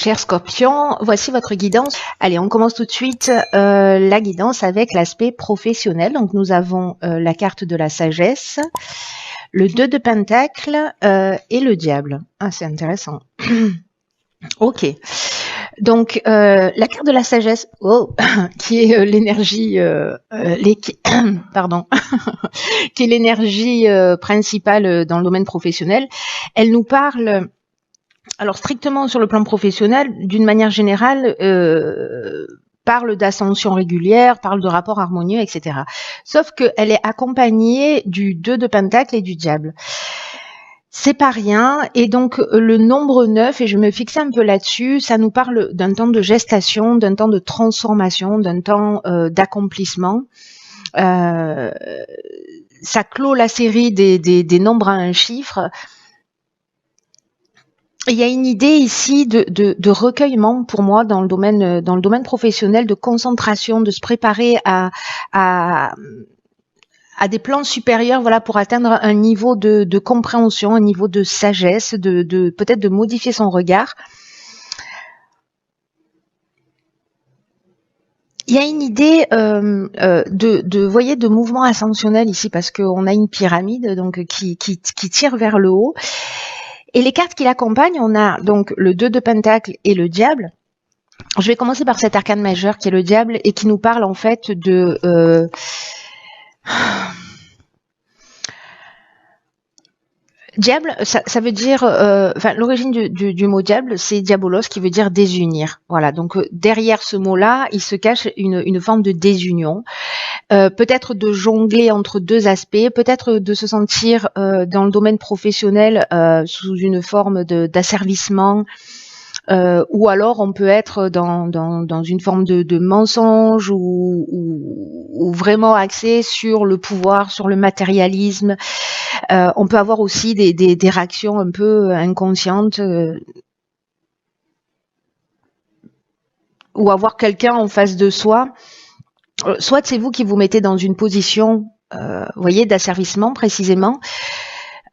Cher Scorpion, voici votre guidance. Allez, on commence tout de suite la guidance avec l'aspect professionnel. Donc nous avons la carte de la sagesse, le 2 de Pentacle et le diable. Ah, c'est intéressant. Ok. Donc la carte de la sagesse, qui est l'énergie, pardon, qui est l'énergie principale dans le domaine professionnel. Elle nous parle. Alors strictement sur le plan professionnel, d'une manière générale, parle d'ascension régulière, parle de rapports harmonieux, etc. Sauf qu'elle est accompagnée du 2 de Pentacle et du diable. C'est pas rien, et donc le nombre 9, et je me fixais un peu là-dessus, ça nous parle d'un temps de gestation, d'un temps de transformation, d'un temps d'accomplissement. Ça clôt la série des nombres à un chiffre. Il y a une idée ici de recueillement pour moi dans le domaine professionnel, de concentration, de se préparer à des plans supérieurs, voilà, pour atteindre un niveau de compréhension, un niveau de sagesse, peut-être de modifier son regard. Il y a une idée voyez, de mouvement ascensionnel ici, parce qu'on a une pyramide donc qui tire vers le haut. Et les cartes qui l'accompagnent, on a donc le 2 de Pentacle et le diable. Je vais commencer par cet arcane majeur qui est le diable et qui nous parle en fait de... Diable, ça veut dire... l'origine du mot diable, c'est diabolos, qui veut dire désunir. Voilà, donc derrière ce mot-là, il se cache une forme de désunion. Peut-être de jongler entre deux aspects, peut-être de se sentir dans le domaine professionnel sous une forme d'asservissement, ou alors on peut être dans une forme de mensonge ou vraiment axé sur le pouvoir, sur le matérialisme. On peut avoir aussi des réactions un peu inconscientes, ou avoir quelqu'un en face de soi. Soit c'est vous qui vous mettez dans une position, voyez, d'asservissement précisément.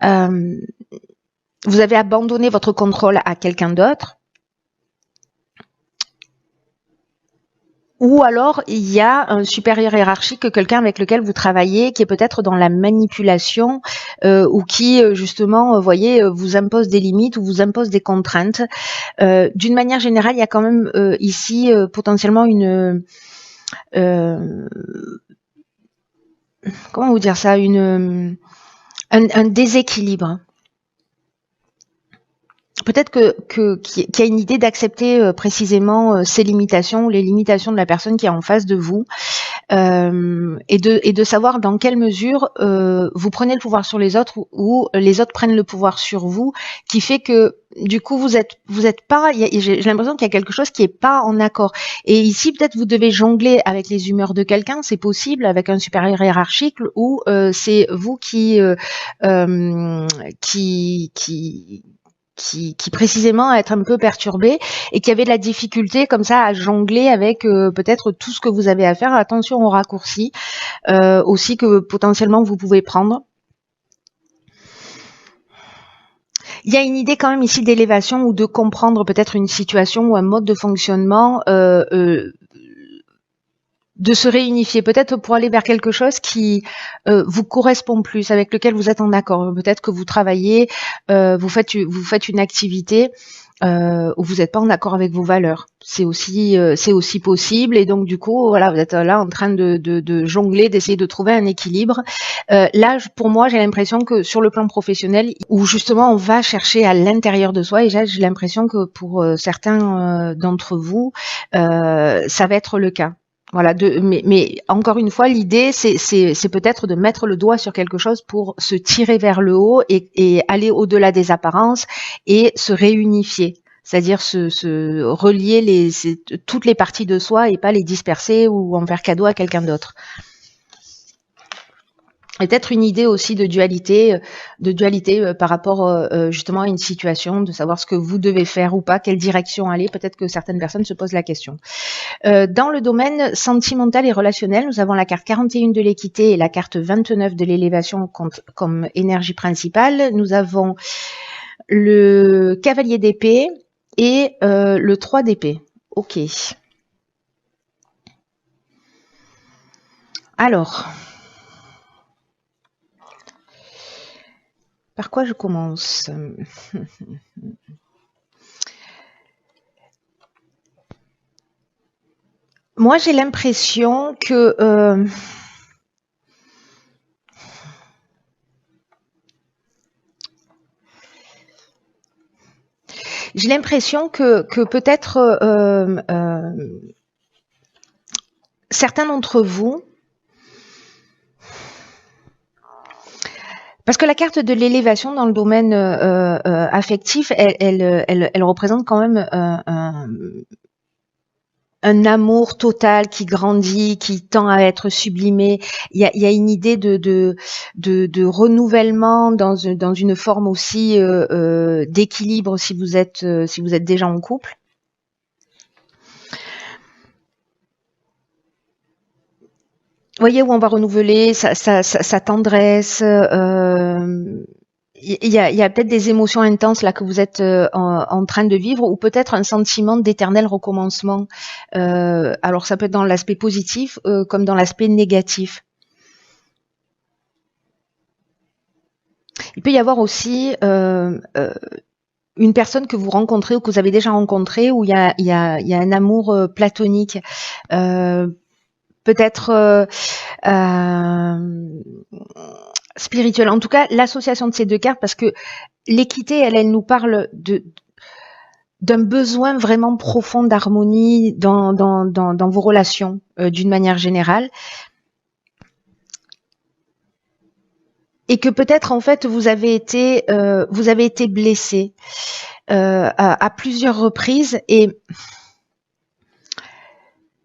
Vous avez abandonné votre contrôle à quelqu'un d'autre. Ou alors, il y a un supérieur hiérarchique, quelqu'un avec lequel vous travaillez, qui est peut-être dans la manipulation, ou qui, justement, voyez, vous impose des limites ou vous impose des contraintes. D'une manière générale, il y a quand même ici potentiellement une... comment vous dire ça, un déséquilibre. Peut-être qu'il y a une idée d'accepter précisément ces limitations, les limitations de la personne qui est en face de vous, et de savoir dans quelle mesure vous prenez le pouvoir sur les autres ou les autres prennent le pouvoir sur vous, qui fait que du coup vous êtes pas, j'ai l'impression qu'il y a quelque chose qui est pas en accord. Et ici peut-être vous devez jongler avec les humeurs de quelqu'un, c'est possible, avec un supérieur hiérarchique, ou c'est vous qui précisément être un peu perturbé et qui avait de la difficulté comme ça à jongler avec peut-être tout ce que vous avez à faire. Attention aux raccourcis aussi que potentiellement vous pouvez prendre. Il y a une idée quand même ici d'élévation ou de comprendre peut-être une situation ou un mode de fonctionnement, de se réunifier, peut-être pour aller vers quelque chose qui vous correspond plus, avec lequel vous êtes en accord. Peut-être que vous travaillez, vous faites une activité où vous n'êtes pas en accord avec vos valeurs. C'est aussi possible. Et donc du coup, voilà, vous êtes là en train de jongler, d'essayer de trouver un équilibre. Là, pour moi, j'ai l'impression que sur le plan professionnel, où justement on va chercher à l'intérieur de soi, et j'ai l'impression que pour certains d'entre vous, ça va être le cas. Voilà, mais encore une fois, l'idée, c'est peut-être de mettre le doigt sur quelque chose pour se tirer vers le haut et aller au-delà des apparences et se réunifier. C'est-à-dire se relier toutes les parties de soi et pas les disperser ou en faire cadeau à quelqu'un d'autre. Et peut-être une idée aussi de dualité par rapport justement à une situation, de savoir ce que vous devez faire ou pas, quelle direction aller. Peut-être que certaines personnes se posent la question. Dans le domaine sentimental et relationnel, nous avons la carte 41 de l'équité et la carte 29 de l'élévation comme énergie principale. Nous avons le cavalier d'épée et le 3 d'épée. Ok. Alors, par quoi je commence? Moi, j'ai l'impression que peut-être certains d'entre vous, parce que la carte de l'élévation dans le domaine affectif, elle représente quand même un amour total qui grandit, qui tend à être sublimé. Il y a une idée de renouvellement dans une forme aussi d'équilibre si vous êtes déjà en couple. Vous voyez où on va renouveler sa tendresse. Il y a peut-être des émotions intenses là que vous êtes en train de vivre, ou peut-être un sentiment d'éternel recommencement. Alors ça peut être dans l'aspect positif comme dans l'aspect négatif. Il peut y avoir aussi une personne que vous rencontrez ou que vous avez déjà rencontrée où il y a un amour platonique. Peut-être spirituel. En tout cas, l'association de ces deux cartes, parce que l'équité, elle nous parle d'un besoin vraiment profond d'harmonie dans vos relations d'une manière générale. Et que peut-être en fait vous avez été blessé à plusieurs reprises,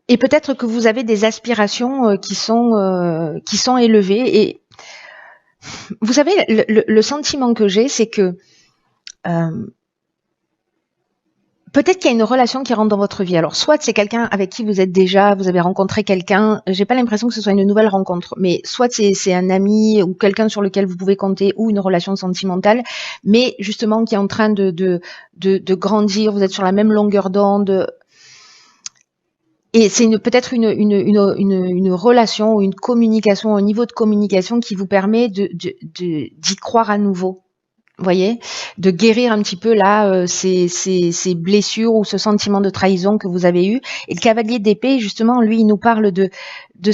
et peut-être que vous avez des aspirations qui sont élevées. Et vous savez, le sentiment que j'ai, c'est que peut-être qu'il y a une relation qui rentre dans votre vie. Alors, soit c'est quelqu'un avec qui vous avez rencontré quelqu'un. J'ai pas l'impression que ce soit une nouvelle rencontre, mais soit c'est un ami ou quelqu'un sur lequel vous pouvez compter, ou une relation sentimentale, mais justement qui est en train de grandir. Vous êtes sur la même longueur d'onde. Et c'est peut-être une relation ou une communication, un niveau de communication qui vous permet d'y croire à nouveau. Vous voyez, de guérir un petit peu là ces blessures ou ce sentiment de trahison que vous avez eu. Et le cavalier d'épée, justement, lui, il nous parle de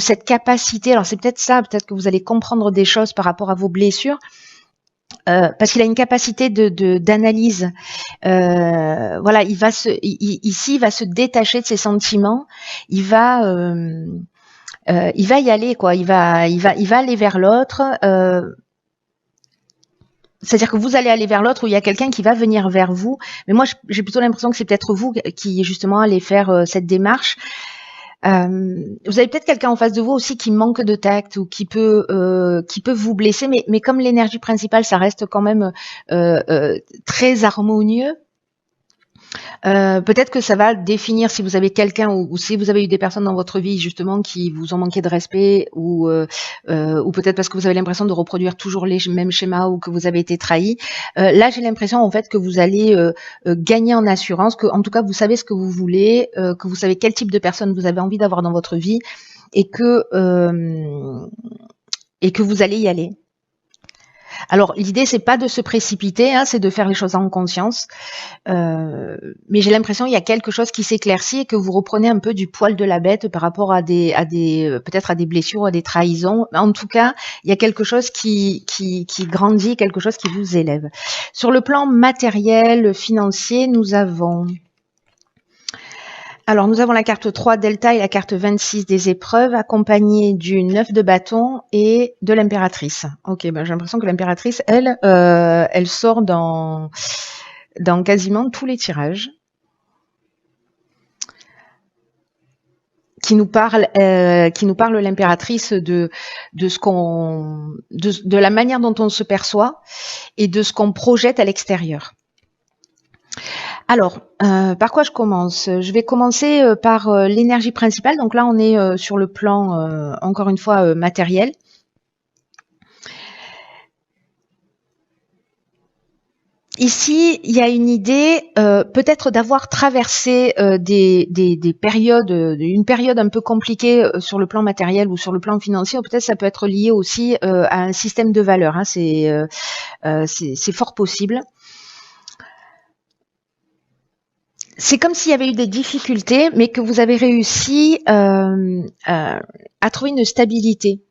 cette capacité. Alors c'est peut-être ça, peut-être que vous allez comprendre des choses par rapport à vos blessures. Parce qu'il a une capacité d'analyse. Voilà, il va se détacher de ses sentiments. Il va y aller, quoi. Il va aller vers l'autre. C'est-à-dire que vous allez aller vers l'autre, ou il y a quelqu'un qui va venir vers vous. Mais moi, j'ai plutôt l'impression que c'est peut-être vous qui justement allez faire cette démarche. Vous avez peut-être quelqu'un en face de vous aussi qui manque de tact ou qui peut vous blesser, mais comme l'énergie principale, ça reste quand même très harmonieux. Peut-être que ça va définir si vous avez quelqu'un ou si vous avez eu des personnes dans votre vie justement qui vous ont manqué de respect, ou peut-être parce que vous avez l'impression de reproduire toujours les mêmes schémas, ou que vous avez été trahi. Là, j'ai l'impression en fait que vous allez gagner en assurance, que en tout cas vous savez ce que vous voulez, que vous savez quel type de personne vous avez envie d'avoir dans votre vie, et que vous allez y aller. Alors l'idée c'est pas de se précipiter, hein, c'est de faire les choses en conscience. Mais j'ai l'impression qu'il y a quelque chose qui s'éclaircit et que vous reprenez un peu du poil de la bête par rapport à peut-être à des blessures, à des trahisons. En tout cas, il y a quelque chose qui grandit, quelque chose qui vous élève. Sur le plan matériel, financier, nous avons la carte 3 Delta et la carte 26 des épreuves, accompagnée du 9 de bâton et de l'impératrice. Ok, ben j'ai l'impression que l'impératrice, elle sort dans quasiment tous les tirages. Qui nous parle l'impératrice de la manière dont on se perçoit et de ce qu'on projette à l'extérieur. Alors, par quoi je commence? Je vais commencer par l'énergie principale. Donc là, on est sur le plan, encore une fois, matériel. ici, il y a une idée peut-être d'avoir traversé des périodes, une période un peu compliquée sur le plan matériel ou sur le plan financier. Peut-être ça peut être lié aussi à un système de valeurs. Hein, c'est fort possible. C'est comme s'il y avait eu des difficultés, mais que vous avez réussi à trouver une stabilité.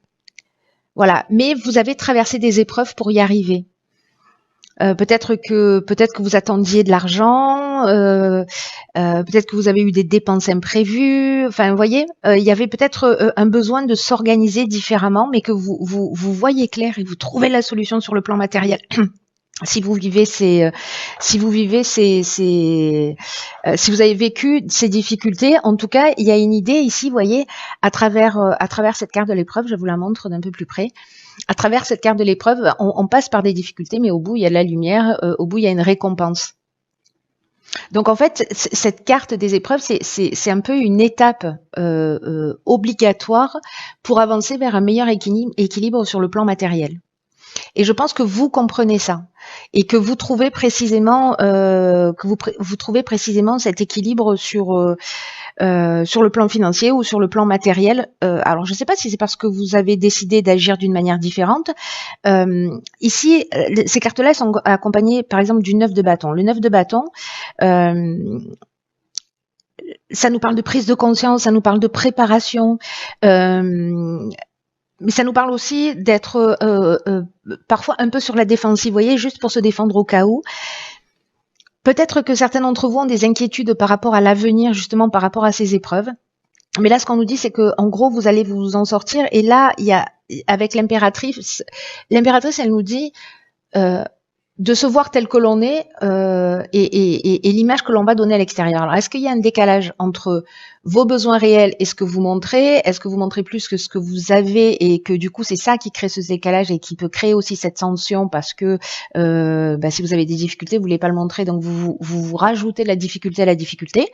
Voilà, mais vous avez traversé des épreuves pour y arriver. Peut-être que vous attendiez de l'argent, peut-être que vous avez eu des dépenses imprévues. Enfin, vous voyez, il y avait peut-être un besoin de s'organiser différemment, mais que vous voyez clair et vous trouvez la solution sur le plan matériel. Si vous vivez si vous avez vécu ces difficultés, en tout cas, il y a une idée ici, vous voyez, à travers cette carte de l'épreuve, je vous la montre d'un peu plus près. À travers cette carte de l'épreuve, on passe par des difficultés, mais au bout, il y a de la lumière, au bout, il y a une récompense. Donc en fait, cette carte des épreuves, c'est un peu une étape obligatoire pour avancer vers un meilleur équilibre sur le plan matériel. Et je pense que vous comprenez ça et que vous trouvez précisément vous trouvez précisément cet équilibre sur le plan financier ou sur le plan matériel. Alors je ne sais pas si c'est parce que vous avez décidé d'agir d'une manière différente. Ici, ces cartes-là sont accompagnées par exemple du 9 de bâton. Le 9 de bâton, ça nous parle de prise de conscience, ça nous parle de préparation. Mais ça nous parle aussi d'être parfois un peu sur la défensive, vous voyez, juste pour se défendre au cas où. Peut-être que certains d'entre vous ont des inquiétudes par rapport à l'avenir, justement par rapport à ces épreuves. Mais là, ce qu'on nous dit, c'est que en gros, vous allez vous en sortir. Et là, il y a avec l'impératrice, elle nous dit de se voir tel que l'on est et l'image que l'on va donner à l'extérieur. Alors, est-ce qu'il y a un décalage entre vos besoins réels et ce que vous montrez? Est-ce que vous montrez plus que ce que vous avez et que du coup, c'est ça qui crée ce décalage et qui peut créer aussi cette tension parce que si vous avez des difficultés, vous voulez pas le montrer, donc vous rajoutez de la difficulté à la difficulté.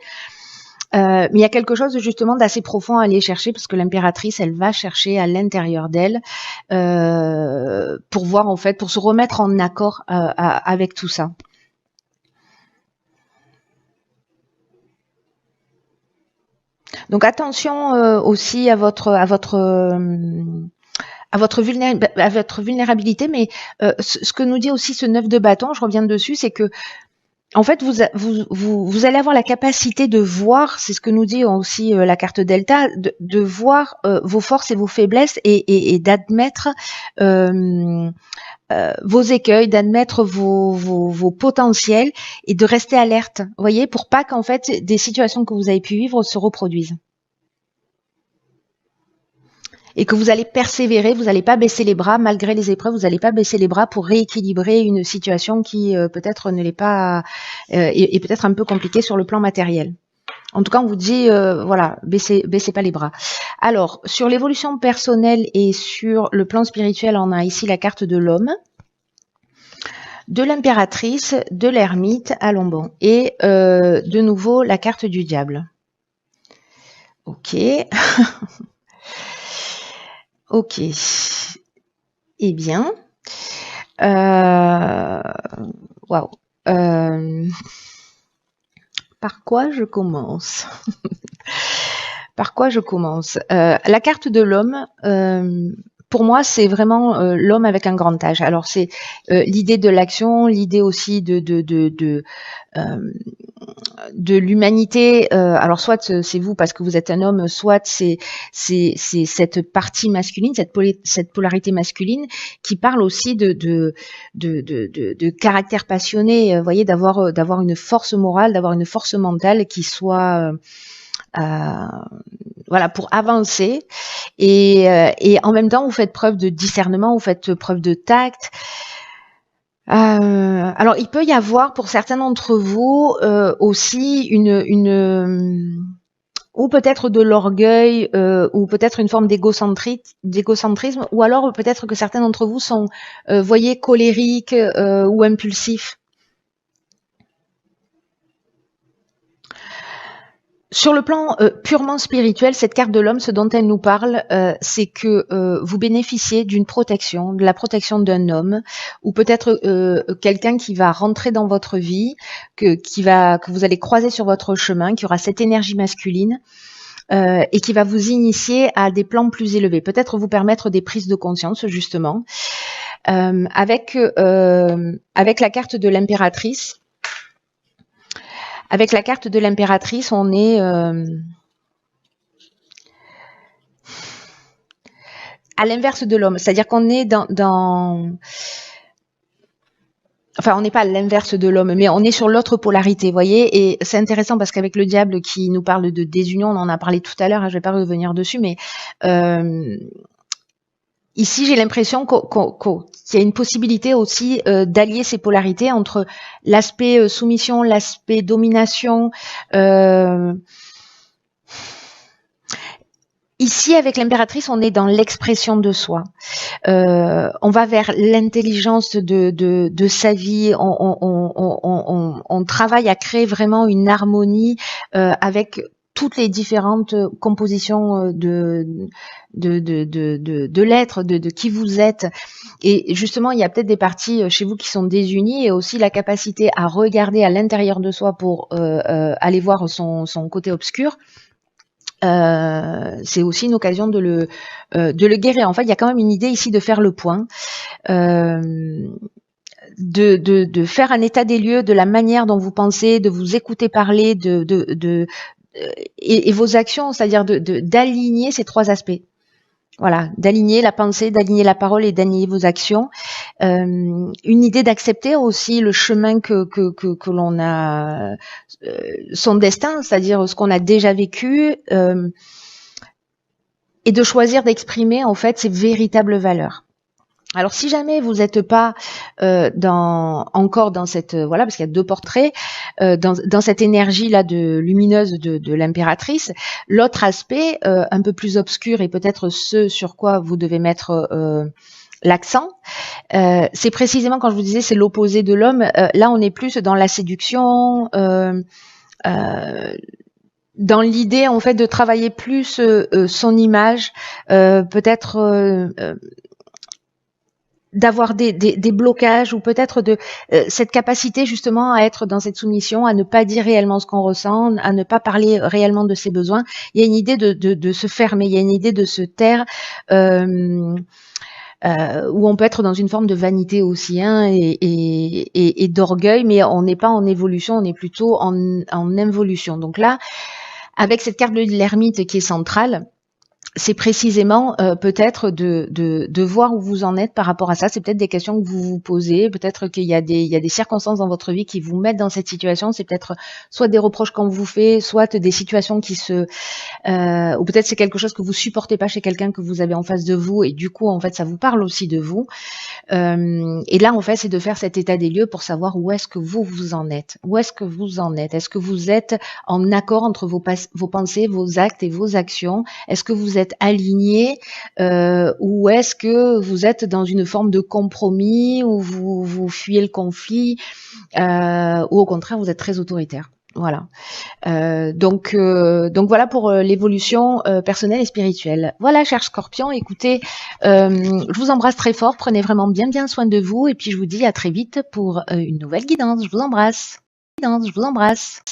Mais il y a quelque chose justement d'assez profond à aller chercher parce que l'impératrice, elle va chercher à l'intérieur d'elle pour voir en fait, pour se remettre en accord avec tout ça. Donc attention aussi à votre vulnérabilité, mais ce que nous dit aussi ce 9 de bâton, je reviens dessus, c'est que en fait, vous allez avoir la capacité de voir, c'est ce que nous dit aussi la carte Delta, de voir vos forces et vos faiblesses et d'admettre vos écueils, d'admettre vos potentiels et de rester alerte, vous voyez, pour pas qu'en fait des situations que vous avez pu vivre se reproduisent. Et que vous allez persévérer, vous n'allez pas baisser les bras malgré les épreuves, vous n'allez pas baisser les bras pour rééquilibrer une situation qui peut-être ne l'est pas est peut-être un peu compliquée sur le plan matériel. En tout cas, on vous dit voilà, baissez pas les bras. Alors, sur l'évolution personnelle et sur le plan spirituel, on a ici la carte de l'homme, de l'impératrice, de l'ermite à l'ombon et de nouveau la carte du diable. Ok. Ok. Eh bien, waouh. Par quoi je commence? Par quoi je commence? La carte de l'homme, pour moi, c'est vraiment l'homme avec un grand H. Alors, c'est l'idée de l'action, l'idée aussi de l'humanité. Alors, soit c'est vous parce que vous êtes un homme, soit c'est cette partie masculine, cette polarité masculine qui parle aussi de caractère passionné. Vous voyez, d'avoir une force morale, d'avoir une force mentale qui soit voilà, pour avancer et en même temps vous faites preuve de discernement, vous faites preuve de tact. Alors il peut y avoir pour certains d'entre vous aussi ou peut-être de l'orgueil ou peut-être une forme d'égocentrisme ou alors peut-être que certains d'entre vous sont voyez colériques ou impulsifs. Sur le plan purement spirituel, cette carte de l'homme, ce dont elle nous parle, c'est que vous bénéficiez d'une protection, de la protection d'un homme, ou peut-être quelqu'un qui va rentrer dans votre vie, que vous allez croiser sur votre chemin, qui aura cette énergie masculine. Et qui va vous initier à des plans plus élevés, peut-être vous permettre des prises de conscience justement. Avec la carte de l'impératrice. Avec la carte de l'impératrice, on est à l'inverse de l'homme, c'est-à-dire qu'on est enfin, on n'est pas à l'inverse de l'homme, mais on est sur l'autre polarité, vous voyez. Et c'est intéressant parce qu'avec le diable qui nous parle de désunion, on en a parlé tout à l'heure, hein, je vais pas revenir dessus, mais ici, j'ai l'impression qu'il y a une possibilité aussi d'allier ces polarités entre l'aspect soumission, l'aspect domination. Ici, avec l'impératrice, on est dans l'expression de soi. On va vers l'intelligence de sa vie. On travaille à créer vraiment une harmonie avec toutes les différentes compositions de l'être, de qui vous êtes. Et justement, il y a peut-être des parties chez vous qui sont désunies et aussi la capacité à regarder à l'intérieur de soi pour aller voir son côté obscur. C'est aussi une occasion de le guérir. En fait, il y a quand même une idée ici de faire le point, de faire un état des lieux de la manière dont vous pensez, de vous écouter parler, et vos actions, c'est-à-dire d'aligner ces trois aspects. Voilà, d'aligner la pensée, d'aligner la parole et d'aligner vos actions. Une idée d'accepter aussi le chemin que l'on a, son destin, c'est-à-dire ce qu'on a déjà vécu, et de choisir d'exprimer en fait ses véritables valeurs. Alors si jamais vous n'êtes pas encore dans cette voilà, parce qu'il y a deux portraits dans cette énergie là de lumineuse de l'impératrice, l'autre aspect un peu plus obscur et peut-être ce sur quoi vous devez mettre l'accent, c'est précisément quand je vous disais c'est l'opposé de l'homme. Là on est plus dans la séduction. Dans l'idée en fait de travailler plus son image, peut-être d'avoir des blocages ou peut-être de cette capacité justement à être dans cette soumission, à ne pas dire réellement ce qu'on ressent, à ne pas parler réellement de ses besoins. Il y a une idée de se fermer, il y a une idée de se taire, où on peut être dans une forme de vanité aussi, hein, et d'orgueil, mais on n'est pas en évolution, on est plutôt en involution. Donc là, avec cette carte de l'ermite qui est centrale, c'est précisément peut-être de voir où vous en êtes par rapport à ça. C'est peut-être des questions que vous vous posez. Peut-être qu'il y a des circonstances dans votre vie qui vous mettent dans cette situation. C'est peut-être soit des reproches qu'on vous fait, soit des situations qui ou peut-être c'est quelque chose que vous supportez pas chez quelqu'un que vous avez en face de vous et du coup en fait ça vous parle aussi de vous. Et là en fait c'est de faire cet état des lieux pour savoir où est-ce que vous en êtes. Où est-ce que vous en êtes? Est-ce que vous êtes en accord entre vos pensées, vos actes et vos actions? Est-ce que vous êtes aligné ou est-ce que vous êtes dans une forme de compromis où vous fuyez le conflit ou au contraire vous êtes très autoritaire? Voilà. Donc voilà pour l'évolution personnelle et spirituelle. Voilà, cher Scorpion, écoutez, je vous embrasse très fort. Prenez vraiment bien soin de vous et puis je vous dis à très vite pour une nouvelle guidance. Je vous embrasse. Je vous embrasse.